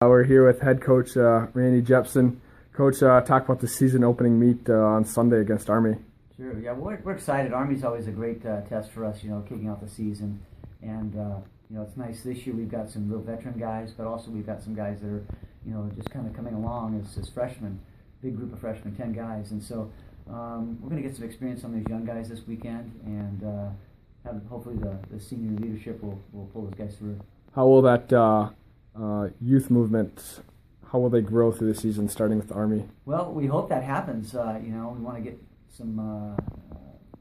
We're here with head coach Randy Jepson. Coach, talk about the season opening meet on Sunday against Army. Sure. Yeah, we're excited. Army's always a great test for us, kicking off the season. And, it's nice this year we've got some real veteran guys, but also we've got some guys that are, just kind of coming along as freshmen. Big group of freshmen, 10 guys. And so we're going to get some experience on these young guys this weekend, and hopefully the senior leadership will pull those guys through. How will that youth movement, how will they grow through the season, starting with the Army? Well, we hope that happens. We want to get some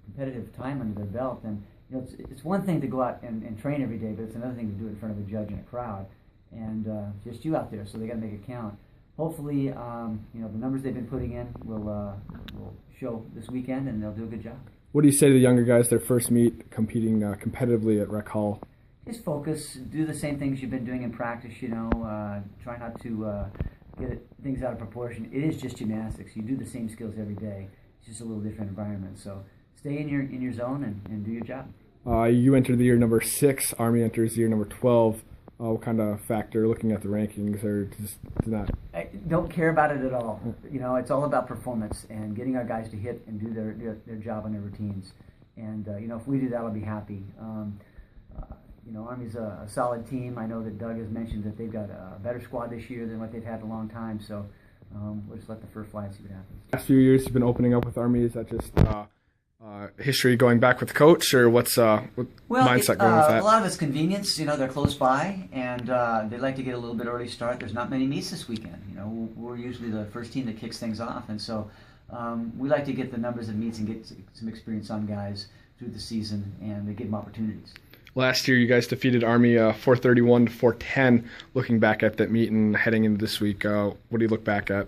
competitive time under their belt. And it's one thing to go out and train every day, but it's another thing to do it in front of a judge and a crowd. And just you out there, so they got to make it count. Hopefully, the numbers they've been putting in will show this weekend, and they'll do a good job. What do you say to the younger guys, their first meet, competing competitively at Rec Hall? Just focus, do the same things you've been doing in practice, try not to get things out of proportion. It is just gymnastics. You do the same skills every day. It's just a little different environment. So stay in your zone and do your job. You entered the year number 6, Army enters the year number 12. What kind of factor, looking at the rankings, or just not? I don't care about it at all. It's all about performance and getting our guys to hit and do their job on their routines. And, if we do that, I'll be happy. Army's a solid team. I know that Doug has mentioned that they've got a better squad this year than what they've had in a long time. So we'll just let the fur fly and see what happens. Last few years you've been opening up with Army. Is that just history going back with the coach, or what's mindset going with that? A lot of it's convenience. They're close by, and they like to get a little bit early start. There's not many meets this weekend. We're usually the first team that kicks things off, and so we like to get the numbers of meets and get some experience on guys through the season, and they give them opportunities. Last year, you guys defeated Army 431 to 410. Looking back at that meet and heading into this week, what do you look back at?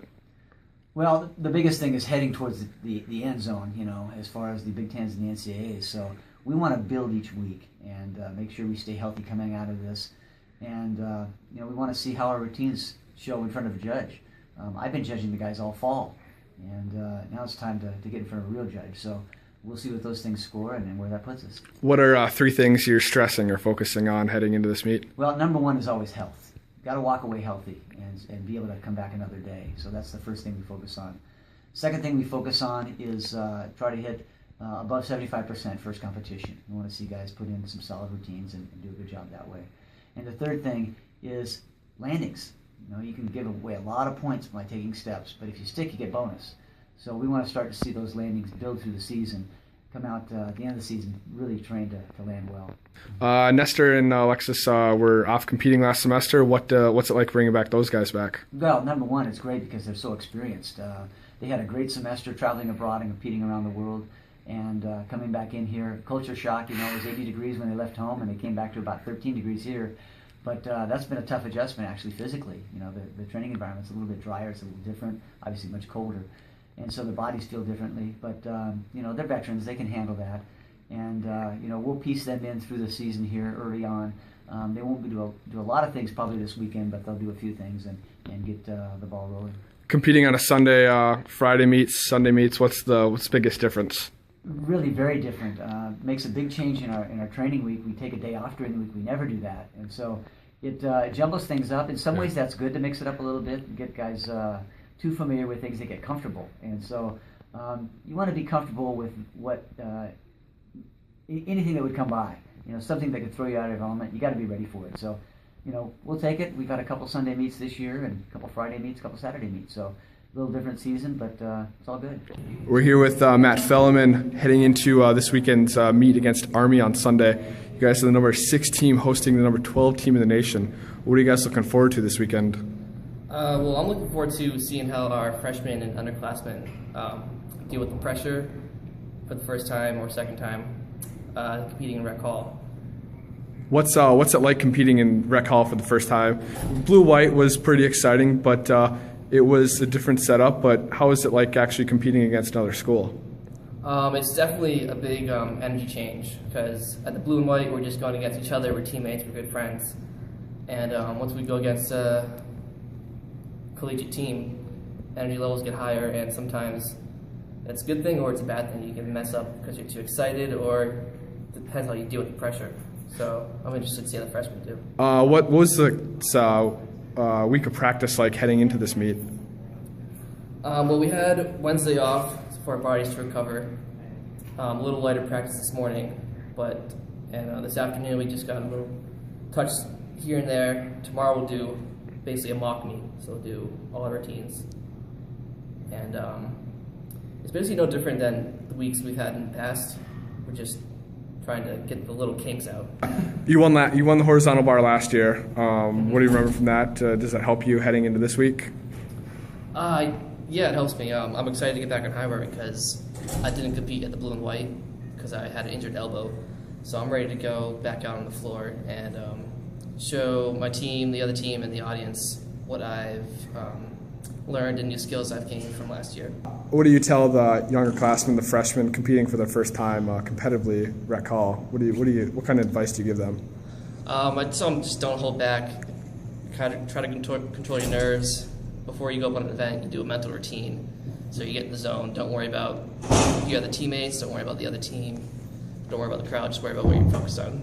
Well, the biggest thing is heading towards the end zone, as far as the Big Tens and the NCAAs. So we want to build each week and make sure we stay healthy coming out of this. And, we want to see how our routines show in front of a judge. I've been judging the guys all fall, and now it's time to get in front of a real judge. So we'll see what those things score and where that puts us. What are 3 things you're stressing or focusing on heading into this meet? Well, number 1 is always health. Got to walk away healthy and be able to come back another day. So that's the first thing we focus on. Second thing we focus on is try to hit above 75% first competition. We want to see guys put in some solid routines and do a good job that way. And the third thing is landings. You can give away a lot of points by taking steps, but if you stick, you get bonus. So we want to start to see those landings build through the season, come out at the end of the season really trained to land well. Nestor and Alexis were off competing last semester. What's it like bringing back those guys back? Well, number 1, it's great because they're so experienced. They had a great semester traveling abroad and competing around the world, and coming back in here, culture shock. It was 80 degrees when they left home, and they came back to about 13 degrees here. But that's been a tough adjustment actually physically. The training environment's a little bit drier, it's a little different, obviously much colder. And so their bodies feel differently, but they're veterans; they can handle that. And we'll piece them in through the season here early on. They won't do a lot of things probably this weekend, but they'll do a few things and get the ball rolling. Competing on a Sunday, Friday meets, Sunday meets. What's the biggest difference? Really, very different. Makes a big change in our training week. We take a day off during the week. We never do that, and so it jumbles things up. In some ways, that's good to mix it up a little bit and get guys too familiar with things, they get comfortable. And so you want to be comfortable with what anything that would come by. Something that could throw you out of your element, you got to be ready for it. So, we'll take it. We've got a couple Sunday meets this year and a couple Friday meets, a couple Saturday meets. So a little different season, but it's all good. We're here with Matt Felleman heading into this weekend's meet against Army on Sunday. You guys are the number 6 team hosting the number 12 team in the nation. What are you guys looking forward to this weekend? Well, I'm looking forward to seeing how our freshmen and underclassmen deal with the pressure for the first time or second time competing in Rec Hall. What's it like competing in Rec Hall for the first time? Blue-white was pretty exciting, but it was a different setup. But how is it like actually competing against another school? It's definitely a big energy change because at the blue and white we're just going against each other. We're teammates, we're good friends, and once we go against collegiate team, energy levels get higher, and sometimes it's a good thing or it's a bad thing. You can mess up because you're too excited, or it depends how you deal with the pressure. So I'm interested to see how the freshmen do. What was the week of practice like heading into this meet? Well, we had Wednesday off for our bodies to recover. A little lighter practice this morning, and this afternoon we just got a little touch here and there. Tomorrow we'll do basically a mock meet, so we'll do all our routines. And it's basically no different than the weeks we've had in the past. We're just trying to get the little kinks out. You won the horizontal bar last year. What do you remember from that? Does that help you heading into this week? Yeah, it helps me. I'm excited to get back on high bar because I didn't compete at the blue and white because I had an injured elbow. So I'm ready to go back out on the floor and show my team, the other team, and the audience what I've learned and new skills I've gained from last year. What do you tell the younger classmen, the freshmen competing for their first time competitively rec hall? What kind of advice do you give them? I'd tell them just don't hold back. Try to control your nerves. Before you go up on an event, you do a mental routine. So you get in the zone. Don't worry about your other teammates. Don't worry about the other team. Don't worry about the crowd. Just worry about what you're focused on.